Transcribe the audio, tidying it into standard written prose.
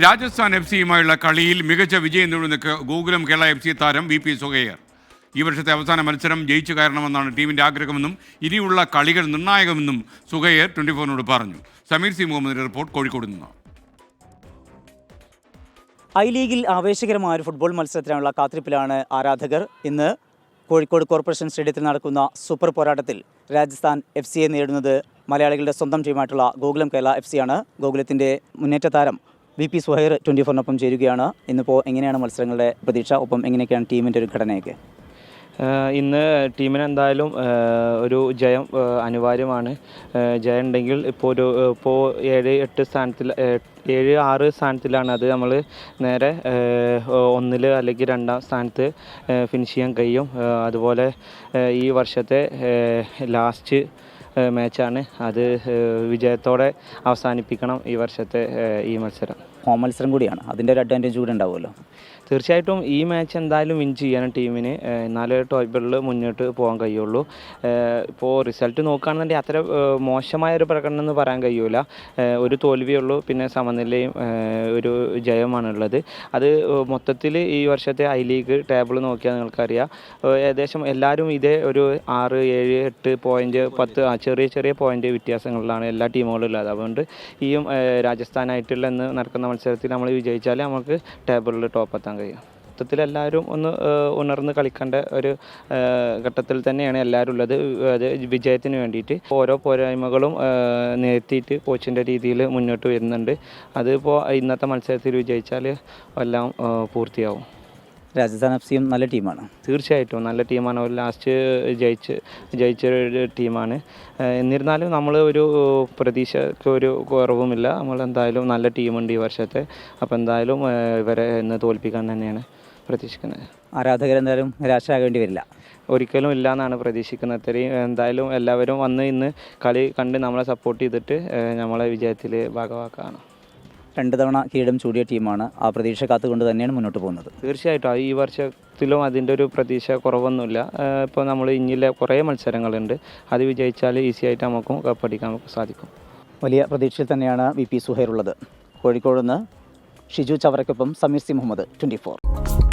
Rajasthan F സിയുമായുള്ള കളിയിൽ മികച്ച വിജയം നേടുന്ന ഗോകുലം കേരള എഫ് സി താരം VP സുഹൈർ. ഈ വർഷത്തെ അവസാന മത്സരം ജയിച്ചു കയറണമെന്നാണ് ടീമിൻ്റെ ആഗ്രഹമെന്നും ഇനിയുള്ള കളികൾ നിർണായകമെന്നും സുഹൈർ 24-നോട് പറഞ്ഞു. സമീർ സി മുഹമ്മദിൻ്റെ റിപ്പോർട്ട് കോഴിക്കോട് നിന്ന്. ഐ ലീഗിൽ ആവേശകരമായ ഒരു ഫുട്ബോൾ മത്സരത്തിനുള്ള കാത്തിരിപ്പിലാണ് ആരാധകർ. ഇന്ന് കോഴിക്കോട് കോർപ്പറേഷൻ സ്റ്റേഡിയത്തിൽ നടക്കുന്ന സൂപ്പർ പോരാട്ടത്തിൽ രാജസ്ഥാൻ എഫ് സിയെ നേടുന്നത് മലയാളികളുടെ സ്വന്തം ടീമായിട്ടുള്ള ഗോകുലം കേരള എഫ് സിയാണ്. ഗോകുലത്തിൻ്റെ മുന്നേറ്റ താരം VP സുഹൈർ 24-നൊപ്പം ചേരുകയാണ്. ഇന്നിപ്പോൾ എങ്ങനെയാണ് മത്സരങ്ങളുടെ പ്രതീക്ഷ, ഒപ്പം എങ്ങനെയൊക്കെയാണ് ടീമിൻ്റെ ഒരു ഘടനയൊക്കെ? ഇന്ന് ടീമിന് എന്തായാലും ഒരു ജയം അനിവാര്യമാണ്. ജയം ഉണ്ടെങ്കിൽ ഇപ്പോൾ 7-8 സ്ഥാനത്തിൽ 7-6 സ്ഥാനത്തിലാണ്. അത് നമ്മൾ നേരെ 1 അല്ലെങ്കിൽ 2 സ്ഥാനത്ത് ഫിനിഷ് ചെയ്യാൻ കഴിയും. അതുപോലെ ഈ വർഷത്തെ ലാസ്റ്റ് മാച്ചാണ്. അത് വിജയത്തോടെ അവസാനിപ്പിക്കണം ഈ വർഷത്തെ ഈ മത്സരം. ഹോം മത്സരം കൂടിയാണ്, അതിൻ്റെ ഒരു അഡ്വാൻറ്റേജ് കൂടി ഉണ്ടാവുമല്ലോ. തീർച്ചയായിട്ടും ഈ മാച്ച് എന്തായാലും വിൻ ചെയ്യണം ടീമിന്, എന്നാലേ ടോപ്പിൽ മുന്നോട്ട് പോകാൻ കഴിയുള്ളൂ. ഇപ്പോൾ റിസൾട്ട് നോക്കുകയാണെന്നുണ്ടെങ്കിൽ അത്ര മോശമായൊരു പ്രകടനം എന്ന് പറയാൻ കഴിയൂല. ഒരു തോൽവിയുള്ളൂ, പിന്നെ സമനിലയും ഒരു ജയമാണുള്ളത്. അത് മൊത്തത്തിൽ ഈ വർഷത്തെ ഐ ലീഗ് ടേബിൾ നോക്കിയാൽ നിങ്ങൾക്കറിയാം, ഏകദേശം എല്ലാവരും ഇതേ ഒരു 6, 7, 8 പോയിൻറ്റ് 10 ചെറിയ പോയിൻ്റ് വ്യത്യാസങ്ങളിലാണ് എല്ലാ ടീമുകളും ഉള്ളത്. അതുകൊണ്ട് ഈ രാജസ്ഥാനായിട്ടുള്ള ഇന്ന് നടക്കുന്ന മത്സരത്തിൽ നമ്മൾ വിജയിച്ചാൽ നമുക്ക് ടേബിളിൽ ടോപ്പെത്താൻ കഴിയും. മൊത്തത്തിൽ എല്ലാവരും ഒന്ന് ഉണർന്ന് കളിക്കേണ്ട ഒരു ഘട്ടത്തിൽ തന്നെയാണ് എല്ലാവരും ഉള്ളത്. അത് വിജയത്തിന് വേണ്ടിയിട്ട് ഓരോ പോരായ്മകളും നിരത്തിയിട്ട് കോച്ചിൻ്റെ രീതിയിൽ മുന്നോട്ട് വരുന്നുണ്ട്. അതിപ്പോൾ ഇന്നത്തെ മത്സരത്തിൽ വിജയിച്ചാൽ എല്ലാം പൂർത്തിയാവും. രാജസ്ഥാൻ എഫ് സിയും നല്ല ടീമാണ്. തീർച്ചയായിട്ടും നല്ല ടീമാണ്. ഒരു ലാസ്റ്റ് ജയിച്ചൊരു ടീമാണ്. എന്നിരുന്നാലും നമ്മൾ ഒരു പ്രതീക്ഷയ്ക്ക് ഒരു കുറവുമില്ല. നമ്മൾ എന്തായാലും നല്ല ടീമുണ്ട് ഈ വർഷത്തെ. അപ്പോൾ എന്തായാലും ഇവരെ ഇന്ന് തോൽപ്പിക്കാൻ തന്നെയാണ് പ്രതീക്ഷിക്കുന്നത്. ആരാധകരെന്തായാലും നിരാശരാകേണ്ടി വരില്ല. ഒരിക്കലും ഇല്ല എന്നാണ് പ്രതീക്ഷിക്കുന്നത്. അത്രയും എന്തായാലും എല്ലാവരും വന്ന് ഇന്ന് കളി കണ്ട് നമ്മളെ സപ്പോർട്ട് ചെയ്തിട്ട് നമ്മളെ വിജയത്തിൽ ഭാഗമാക്കാണ്. 2 തവണ കിരീടം ചൂടിയ ടീമാണ്. ആ പ്രതീക്ഷ കാത്തുകൊണ്ട് തന്നെയാണ് മുന്നോട്ട് പോകുന്നത്. തീർച്ചയായിട്ടും ഈ വർഷത്തിലും അതിൻ്റെ ഒരു പ്രതീക്ഷ കുറവൊന്നുമില്ല. ഇപ്പോൾ നമ്മൾ ഇനിയിലെ കുറേ മത്സരങ്ങളുണ്ട്. അത് വിജയിച്ചാൽ ഈസി ആയിട്ട് നമുക്കും കപ്പടിക്കാൻ സാധിക്കും. വലിയ പ്രതീക്ഷയിൽ തന്നെയാണ് VP സുഹൈർ ഉള്ളത്. കോഴിക്കോട് നിന്ന് ഷിജു ചവറയ്ക്കൊപ്പം സമീർ സി മുഹമ്മദ്, 24.